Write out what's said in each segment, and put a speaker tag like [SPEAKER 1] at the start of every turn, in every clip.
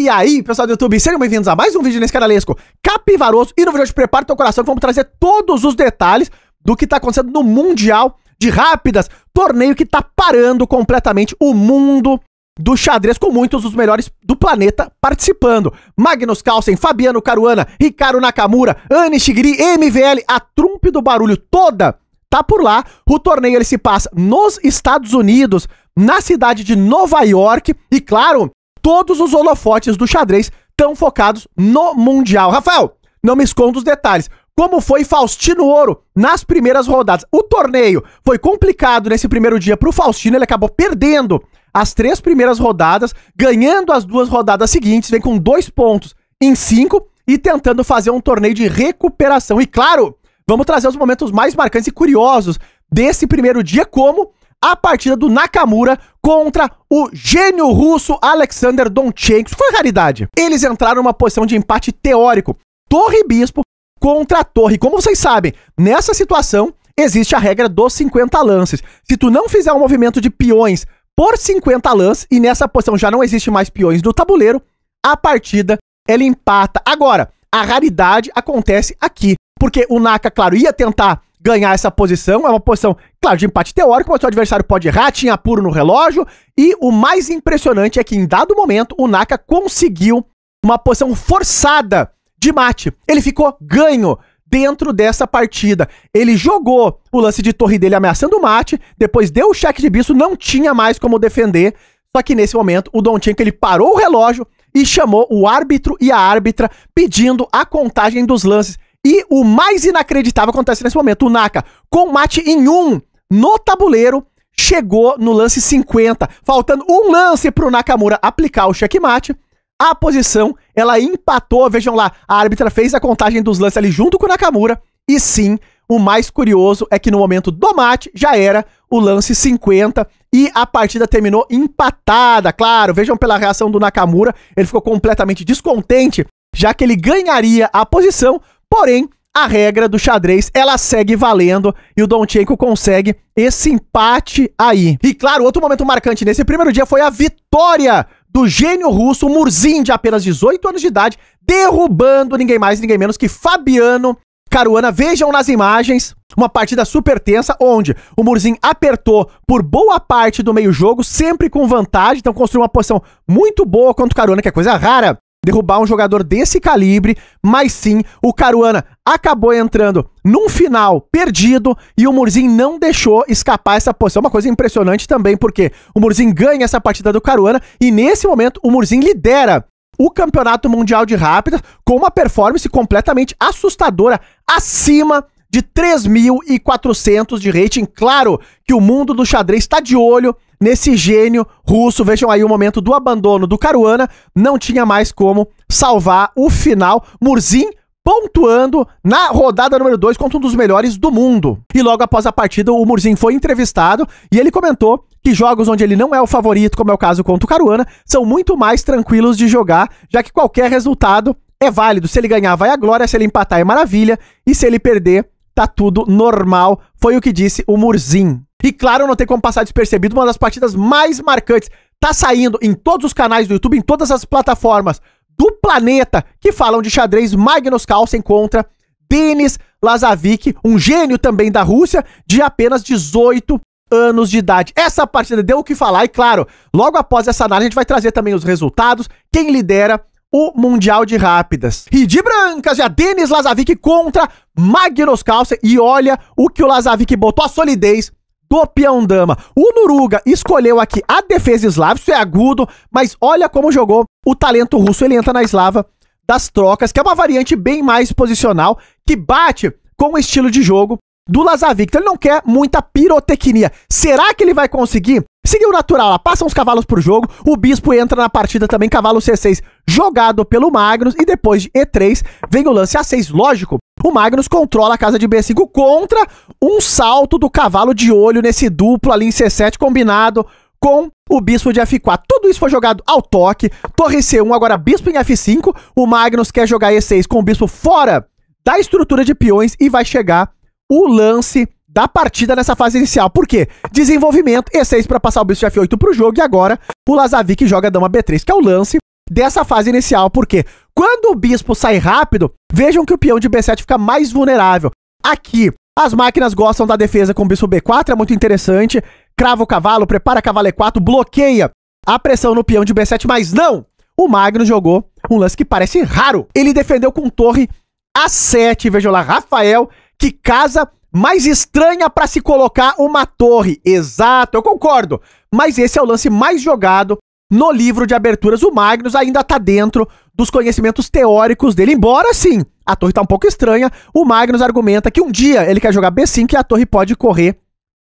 [SPEAKER 1] E aí, pessoal do YouTube, sejam bem-vindos a mais um vídeo nesse canalesco capivaroso. E no vídeo de hoje, prepara teu coração que vamos trazer todos os detalhes do que tá acontecendo no Mundial de Rápidas, torneio que tá parando completamente o mundo do xadrez, com muitos dos melhores do planeta participando. Magnus Carlsen, Fabiano Caruana, Hikaru Nakamura, Anne Shigiri, MVL, a trumpe do barulho toda tá por lá. O torneio ele se passa nos Estados Unidos, na cidade de Nova York, e claro, todos os holofotes do xadrez estão focados no Mundial. Rafael, não me esconda os detalhes. Como foi Faustino Ouro nas primeiras rodadas? O torneio foi complicado nesse primeiro dia para o Faustino, ele acabou perdendo as 3 primeiras rodadas, ganhando as 2 rodadas seguintes, vem com 2 pontos em 5 e tentando fazer um torneio de recuperação. E claro, vamos trazer os momentos mais marcantes e curiosos desse primeiro dia, como a partida do Nakamura contra o gênio russo Alexander Donchenko. Foi raridade. Eles entraram numa posição de empate teórico. Torre e bispo contra a torre. Como vocês sabem, nessa situação existe a regra dos 50 lances. Se tu não fizer um movimento de peões por 50 lances, e nessa posição já não existe mais peões do tabuleiro, a partida ela empata. Agora, a raridade acontece aqui, porque o Naka, claro, ia tentar ganhar essa posição, é uma posição, claro, de empate teórico, mas o adversário pode errar, tinha apuro no relógio, e o mais impressionante é que em dado momento o Naka conseguiu uma posição forçada de mate. Ele ficou ganho dentro dessa partida. Ele jogou o lance de torre dele ameaçando o mate, depois deu o cheque de bispo, não tinha mais como defender, só que nesse momento o Donchenko ele parou o relógio e chamou o árbitro e a árbitra pedindo a contagem dos lances. E o mais inacreditável acontece nesse momento. O Naka, com mate em 1 no tabuleiro, chegou no lance 50. Faltando um lance para o Nakamura aplicar o checkmate. A posição, ela empatou. Vejam lá, a árbitra fez a contagem dos lances ali junto com o Nakamura. E sim, o mais curioso é que no momento do mate já era o lance 50. E a partida terminou empatada. Claro, vejam pela reação do Nakamura. Ele ficou completamente descontente, já que ele ganharia a posição. Porém, a regra do xadrez, ela segue valendo e o Donchenko consegue esse empate aí. E claro, outro momento marcante nesse primeiro dia foi a vitória do gênio russo, Murzin, de apenas 18 anos de idade, derrubando ninguém mais, ninguém menos que Fabiano Caruana. Vejam nas imagens, uma partida super tensa, onde o Murzin apertou por boa parte do meio jogo, sempre com vantagem, então construiu uma posição muito boa contra o Caruana, que é coisa rara derrubar um jogador desse calibre, mas sim, o Caruana acabou entrando num final perdido e o Murzin não deixou escapar essa posição. Uma coisa impressionante também, porque o Murzin ganha essa partida do Caruana e nesse momento o Murzin lidera o Campeonato Mundial de Rápidas com uma performance completamente assustadora, acima de 3.400 de rating. Claro que o mundo do xadrez está de olho nesse gênio russo. Vejam aí o momento do abandono do Caruana, não tinha mais como salvar o final. Murzin pontuando na rodada número 2 contra um dos melhores do mundo. E logo após a partida, o Murzin foi entrevistado e ele comentou que jogos onde ele não é o favorito, como é o caso contra o Caruana, são muito mais tranquilos de jogar, já que qualquer resultado é válido. Se ele ganhar, vai a glória, se ele empatar, é maravilha, e se ele perder, tá tudo normal. Foi o que disse o Murzin. E claro, não tem como passar despercebido, uma das partidas mais marcantes. Tá saindo em todos os canais do YouTube, em todas as plataformas do planeta que falam de xadrez. Magnus Carlsen contra Denis Lazavic, um gênio também da Rússia, de apenas 18 anos de idade. Essa partida deu o que falar e claro, logo após essa análise a gente vai trazer também os resultados, quem lidera o Mundial de Rápidas. E de brancas, já Denis Lazavic contra Magnus Carlsen. E olha o que o Lazavic botou, a solidez do peão dama. O Nuruga escolheu aqui a defesa eslava, isso é agudo, mas olha como jogou o talento russo. Ele entra na eslava das trocas, que é uma variante bem mais posicional, que bate com o estilo de jogo do Lazavic. Então ele não quer muita pirotecnia. Será que ele vai conseguir seguir o natural? Lá, passa uns cavalos pro jogo, o bispo entra na partida também, cavalo C6 jogado pelo Magnus, e depois de E3 vem o lance A6. Lógico, o Magnus controla a casa de B5 contra um salto do cavalo de olho nesse duplo ali em C7 combinado com o bispo de F4. Tudo isso foi jogado ao toque, torre C1, agora bispo em F5, o Magnus quer jogar E6 com o bispo fora da estrutura de peões e vai chegar o lance da partida nessa fase inicial. Por quê? Desenvolvimento, E6 para passar o bispo de F8 pro jogo, e agora o Lazavic joga dama B3, que é o lance dessa fase inicial, porque quando o bispo sai rápido, vejam que o peão de B7 fica mais vulnerável. Aqui, as máquinas gostam da defesa com o bispo B4, é muito interessante. Crava o cavalo, prepara cavalo E4, bloqueia a pressão no peão de B7, mas não! O Magnus jogou um lance que parece raro. Ele defendeu com torre A7, vejam lá, Rafael, que casa mais estranha para se colocar uma torre. Exato, eu concordo. Mas esse é o lance mais jogado no livro de aberturas. O Magnus ainda tá dentro dos conhecimentos teóricos dele. Embora, sim, a torre tá um pouco estranha, o Magnus argumenta que um dia ele quer jogar B5 e a torre pode correr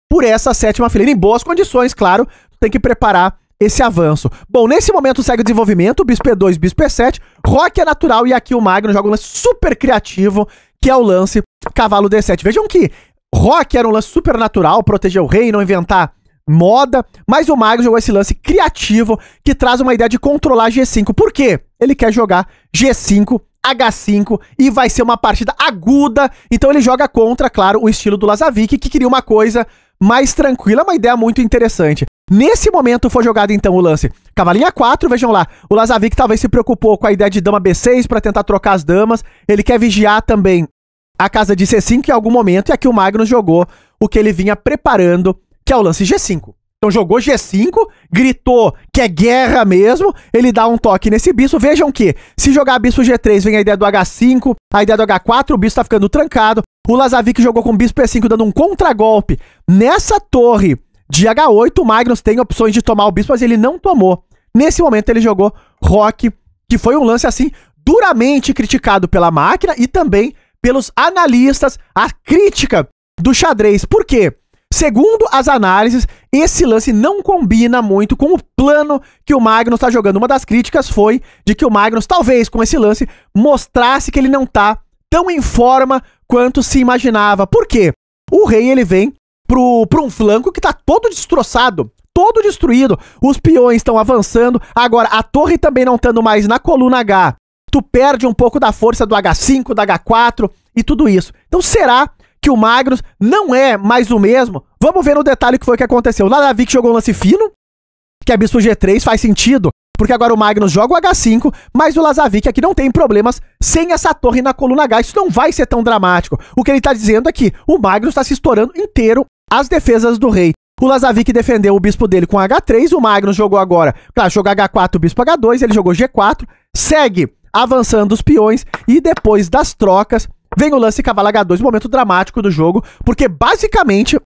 [SPEAKER 1] por essa sétima fileira. Em boas condições, claro, tem que preparar esse avanço. Bom, nesse momento segue o desenvolvimento, bispo E2, bispo E7, roque é natural e aqui o Magnus joga um lance super criativo, que é o lance cavalo D7. Vejam que roque era um lance super natural, proteger o rei, não inventar moda, mas o Magnus jogou esse lance criativo que traz uma ideia de controlar G5. Por quê? Ele quer jogar G5, H5 e vai ser uma partida aguda, então ele joga contra, claro, o estilo do Lazavic, que queria uma coisa mais tranquila, uma ideia muito interessante. Nesse momento foi jogado então o lance cavalinho A4, vejam lá, o Lazavic talvez se preocupou com a ideia de dama B6 para tentar trocar as damas, ele quer vigiar também a casa de C5 em algum momento, e aqui o Magnus jogou o que ele vinha preparando, que é o lance G5. Então jogou G5, gritou que é guerra mesmo, ele dá um toque nesse bispo. Vejam que, se jogar bispo G3, vem a ideia do H5, a ideia do H4, o bispo tá ficando trancado. O Lazavic jogou com bispo E5, dando um contragolpe nessa torre de H8. O Magnus tem opções de tomar o bispo, mas ele não tomou. Nesse momento ele jogou roque, que foi um lance, assim, duramente criticado pela máquina e também pelos analistas, a crítica do xadrez. Por quê? Segundo as análises, esse lance não combina muito com o plano que o Magnus está jogando. Uma das críticas foi de que o Magnus, talvez com esse lance, mostrasse que ele não tá tão em forma quanto se imaginava. Por quê? O rei, ele vem pro um flanco que tá todo destroçado, todo destruído. Os peões estão avançando. Agora, a torre também não estando mais na coluna H. Tu perde um pouco da força do H5, da H4 e tudo isso. Então, será que o Magnus não é mais o mesmo? Vamos ver no detalhe o que foi que aconteceu. O Lazavic jogou um lance fino, que é bispo G3, faz sentido, porque agora o Magnus joga o H5, mas o Lazavic aqui não tem problemas sem essa torre na coluna H. Isso não vai ser tão dramático. O que ele tá dizendo é que o Magnus tá se estourando inteiro as defesas do rei. O Lazavic defendeu o bispo dele com H3, o Magnus jogou agora, claro, jogou H4, bispo H2, ele jogou G4, segue avançando os peões e depois das trocas vem o lance cavalo H2, momento dramático do jogo, porque basicamente,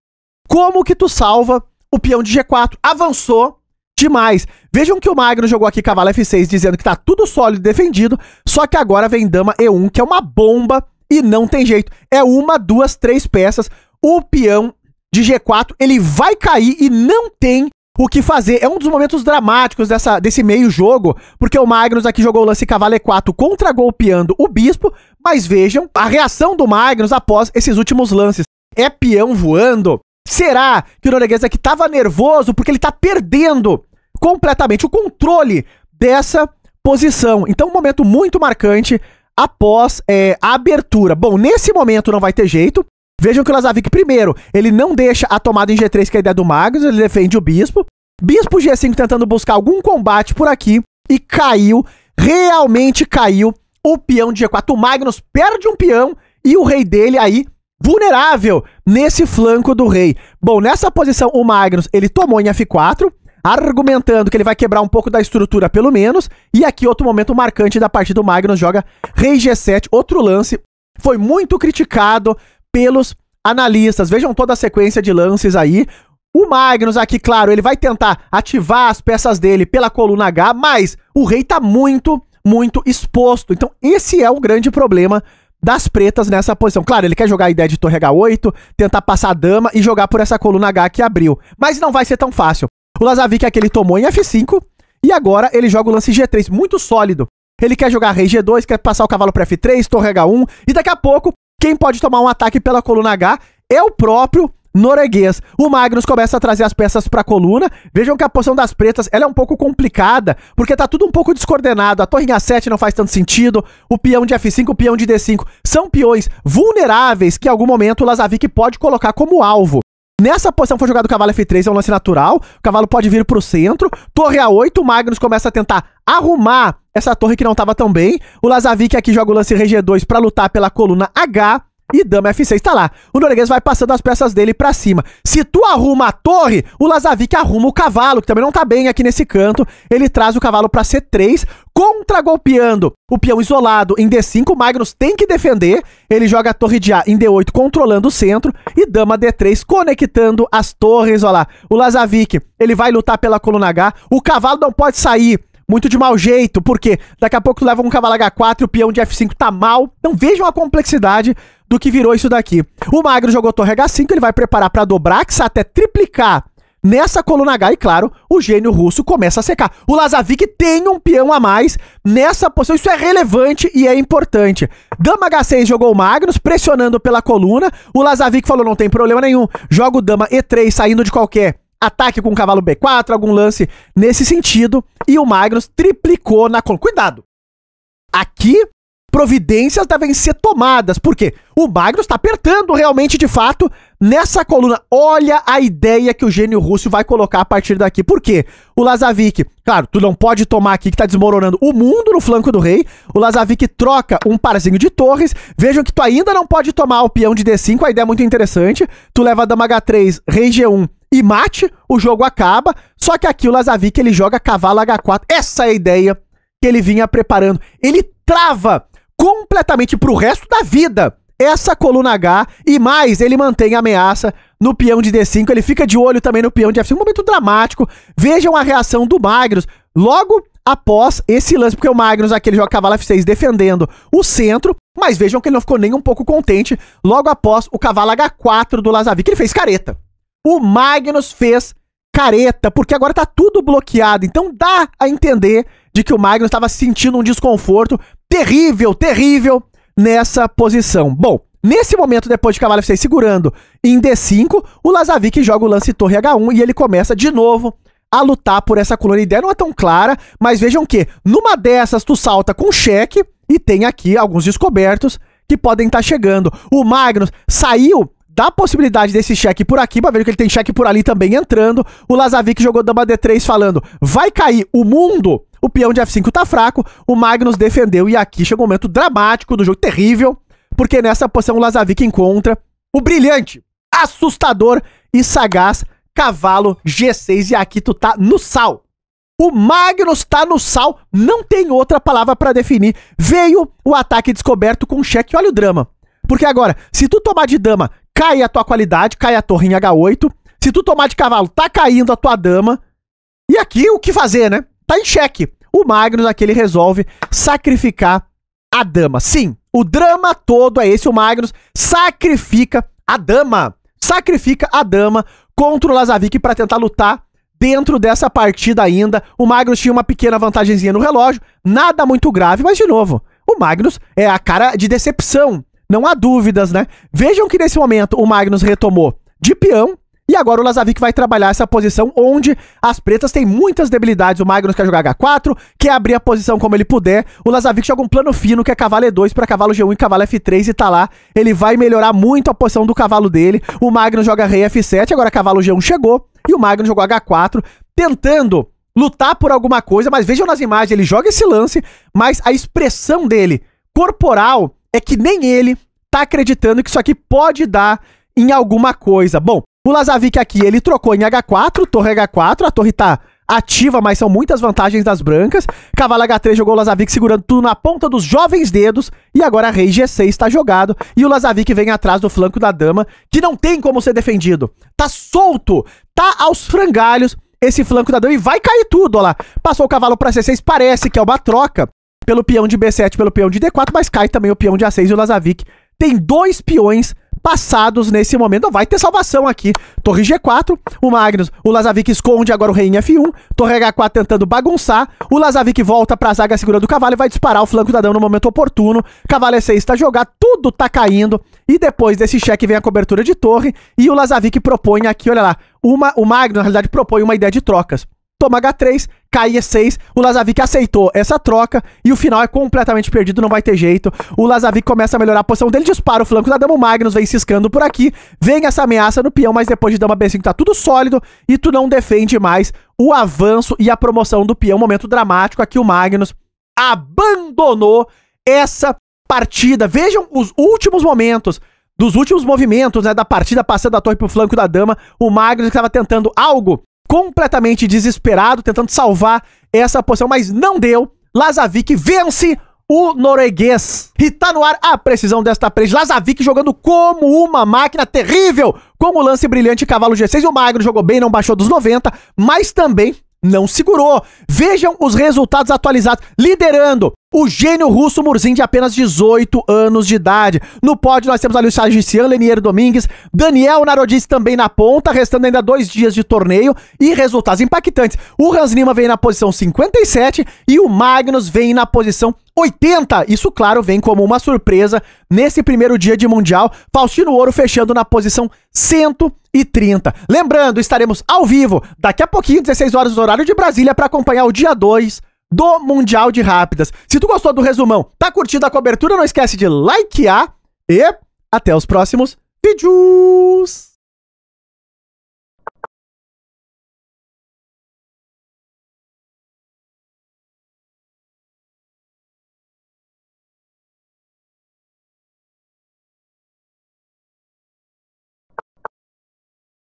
[SPEAKER 1] como que tu salva o peão de G4? Avançou demais. Vejam que o Magnus jogou aqui cavalo F6, dizendo que tá tudo sólido defendido, só que agora vem dama E1, que é uma bomba e não tem jeito. É uma, duas, três peças. O peão de G4, ele vai cair e não tem o que fazer. É um dos momentos dramáticos desse meio jogo, porque o Magnus aqui jogou o lance cavalo E4 contra-golpeando o bispo, mas vejam a reação do Magnus após esses últimos lances. É peão voando? Será que o norueguês aqui tava nervoso porque ele tá perdendo completamente o controle dessa posição? Então, um momento muito marcante após a abertura. Bom, nesse momento não vai ter jeito. Vejam que o Lazavic, primeiro, ele não deixa a tomada em G3, que é a ideia do Magnus, ele defende o bispo. Bispo G5 tentando buscar algum combate por aqui e caiu, realmente caiu o peão de G4. O Magnus perde um peão e o rei dele aí vulnerável nesse flanco do rei. Bom, nessa posição o Magnus, ele tomou em F4, argumentando que ele vai quebrar um pouco da estrutura pelo menos. E aqui outro momento marcante da partida, o Magnus joga rei G7, outro lance, foi muito criticado pelos analistas. Vejam toda a sequência de lances aí. O Magnus aqui, claro, ele vai tentar ativar as peças dele pela coluna H, mas o rei tá muito, muito exposto. Então esse é o grande problema das pretas nessa posição. Claro, ele quer jogar a ideia de torre H8, tentar passar a dama e jogar por essa coluna H que abriu. Mas não vai ser tão fácil. O Lazavic aqui, ele tomou em F5 e agora ele joga o lance G3, muito sólido. Ele quer jogar rei G2, quer passar o cavalo para F3, torre H1 e daqui a pouco quem pode tomar um ataque pela coluna H é o próprio norueguês. O Magnus começa a trazer as peças para a coluna. Vejam que a posição das pretas ela é um pouco complicada, porque tá tudo um pouco descoordenado. A torre em A7 não faz tanto sentido. O peão de F5, o peão de D5 são peões vulneráveis que em algum momento o Lazavic pode colocar como alvo. Nessa posição foi jogado o cavalo F3, é um lance natural. O cavalo pode vir pro centro. Torre A8, o Magnus começa a tentar arrumar essa torre que não tava tão bem. O Lazavic aqui joga o lance Reg2 pra lutar pela coluna H. E dama F6 tá lá. O norueguês vai passando as peças dele pra cima. Se tu arruma a torre, o Lazavic arruma o cavalo, que também não tá bem aqui nesse canto. Ele traz o cavalo pra C3, contra-golpeando o peão isolado em D5. O Magnus tem que defender. Ele joga a torre de A em D8, controlando o centro. E dama D3, conectando as torres. Olha lá. O Lazavic, ele vai lutar pela coluna H. O cavalo não pode sair muito de mau jeito, porque daqui a pouco tu leva um cavalo H4 e o peão de F5 tá mal. Então vejam a complexidade do que virou isso daqui. O Magnus jogou torre H5, ele vai preparar pra dobrar, que até triplicar nessa coluna H, e claro, o gênio russo começa a secar. O Lazavic tem um peão a mais nessa posição, isso é relevante e é importante. Dama H6 jogou o Magnus, pressionando pela coluna. O Lazavic falou, não tem problema nenhum, joga o dama E3, saindo de qualquer ataque com o cavalo B4, algum lance nesse sentido, e o Magnus triplicou na coluna. Cuidado! Aqui, providências devem ser tomadas, porque o Magnus tá apertando realmente, de fato, nessa coluna. Olha a ideia que o gênio russo vai colocar a partir daqui. Por quê? O Lazavic, claro, tu não pode tomar aqui que tá desmoronando o mundo no flanco do rei. O Lazavic troca um parzinho de torres. Vejam que tu ainda não pode tomar o peão de D5, a ideia é muito interessante. Tu leva a dama H3, rei G1 e mate, o jogo acaba. Só que aqui o Lazavic, ele joga cavalo H4. Essa é a ideia que ele vinha preparando. Ele trava completamente pro resto da vida essa coluna H, e mais, ele mantém a ameaça no peão de D5, ele fica de olho também no peão de F5, um momento dramático. Vejam a reação do Magnus logo após esse lance, porque o Magnus aqui ele joga cavalo F6 defendendo o centro, mas vejam que ele não ficou nem um pouco contente logo após o cavalo H4 do Lazavic, ele fez careta. O Magnus fez careta, porque agora tá tudo bloqueado, então dá a entender de que o Magnus estava sentindo um desconforto terrível, terrível nessa posição. Bom, nesse momento, depois de cavalo F6 segurando em D5, o Lazavic joga o lance torre H1 e ele começa de novo a lutar por essa coluna. A ideia não é tão clara, mas vejam que numa dessas tu salta com cheque e tem aqui alguns descobertos que podem estar chegando. O Magnus saiu da possibilidade desse cheque por aqui, pra ver que ele tem cheque por ali também entrando. O Lazavic jogou dama D3 falando, vai cair o mundo. O peão de F5 tá fraco, o Magnus defendeu e aqui chegou um momento dramático do jogo, terrível, porque nessa posição o Lazavic encontra o brilhante, assustador e sagaz cavalo G6 e aqui tu tá no sal. O Magnus tá no sal, não tem outra palavra pra definir. Veio o ataque descoberto com cheque, olha o drama. Porque agora, se tu tomar de dama, cai a tua qualidade, cai a torre em H8. Se tu tomar de cavalo, tá caindo a tua dama. E aqui o que fazer, né? Tá em xeque. O Magnus aqui ele resolve sacrificar a dama. Sim, o drama todo é esse. O Magnus sacrifica a dama. Sacrifica a dama contra o Lazavic para tentar lutar dentro dessa partida ainda. O Magnus tinha uma pequena vantagenzinha no relógio. Nada muito grave, mas de novo, o Magnus é a cara de decepção. Não há dúvidas, né? Vejam que nesse momento o Magnus retomou de peão. E agora o Lazavic vai trabalhar essa posição onde as pretas têm muitas debilidades. O Magnus quer jogar H4, quer abrir a posição como ele puder. O Lazavic joga um plano fino, que é cavalo E2 para cavalo G1 e cavalo F3 e tá lá. Ele vai melhorar muito a posição do cavalo dele. O Magnus joga rei F7, agora cavalo G1 chegou. E o Magnus jogou H4, tentando lutar por alguma coisa. Mas vejam nas imagens, ele joga esse lance, mas a expressão dele, corporal, é que nem ele tá acreditando que isso aqui pode dar em alguma coisa. Bom, o Lazavic aqui, ele trocou em H4, torre H4, a torre tá ativa, mas são muitas vantagens das brancas. Cavalo H3 jogou o Lazavic segurando tudo na ponta dos jovens dedos, e agora rei G6 tá jogado, e o Lazavic vem atrás do flanco da dama, que não tem como ser defendido. Tá solto, tá aos frangalhos esse flanco da dama, e vai cair tudo, ó lá. Passou o cavalo pra C6, parece que é uma troca pelo peão de B7, pelo peão de D4, mas cai também o peão de A6 e o Lazavic tem dois peões passados nesse momento. Não vai ter salvação aqui. Torre G4, o Magnus, o Lazavic esconde agora o rei em F1, torre H4 tentando bagunçar, o Lazavic volta pra zaga segurando o cavalo e vai disparar o flanco da dama no momento oportuno. Cavalo E6 tá jogado, tudo tá caindo, e depois desse cheque vem a cobertura de torre, e o Lazavic propõe aqui, olha lá, o Magnus na realidade propõe uma ideia de trocas. toma H3, cai E6, o Lazavic aceitou essa troca e o final é completamente perdido, não vai ter jeito. O Lazavic começa a melhorar a posição dele, dispara o flanco da dama, o Magnus vem ciscando por aqui, vem essa ameaça no peão, mas depois de dama B5 tá tudo sólido e tu não defende mais o avanço e a promoção do peão. Momento dramático, aqui o Magnus abandonou essa partida. Vejam os últimos momentos dos últimos movimentos, né, da partida, passando a torre pro flanco da dama, o Magnus que estava tentando algo completamente desesperado, tentando salvar essa posição, mas não deu. Lazavic vence o norueguês. E tá no ar a precisão desta presa. Lazavic jogando como uma máquina terrível, com o lance brilhante cavalo G6. O Magnus jogou bem, não baixou dos 90, mas também não segurou. Vejam os resultados atualizados. Liderando o gênio russo Murzin, de apenas 18 anos de idade. No pódio nós temos ali o Sargician, Lenier Domingues, Daniel Narodis também na ponta, restando ainda 2 dias de torneio e resultados impactantes. O Hans Niemann vem na posição 57 e o Magnus vem na posição 80. Isso, claro, vem como uma surpresa nesse primeiro dia de Mundial. Faustino Ouro fechando na posição 130. Lembrando, estaremos ao vivo daqui a pouquinho, 16 horas do horário de Brasília, para acompanhar o dia 2 do Mundial de Rápidas. Se tu gostou do resumão, tá curtindo a cobertura, não esquece de likear e até os próximos vídeos!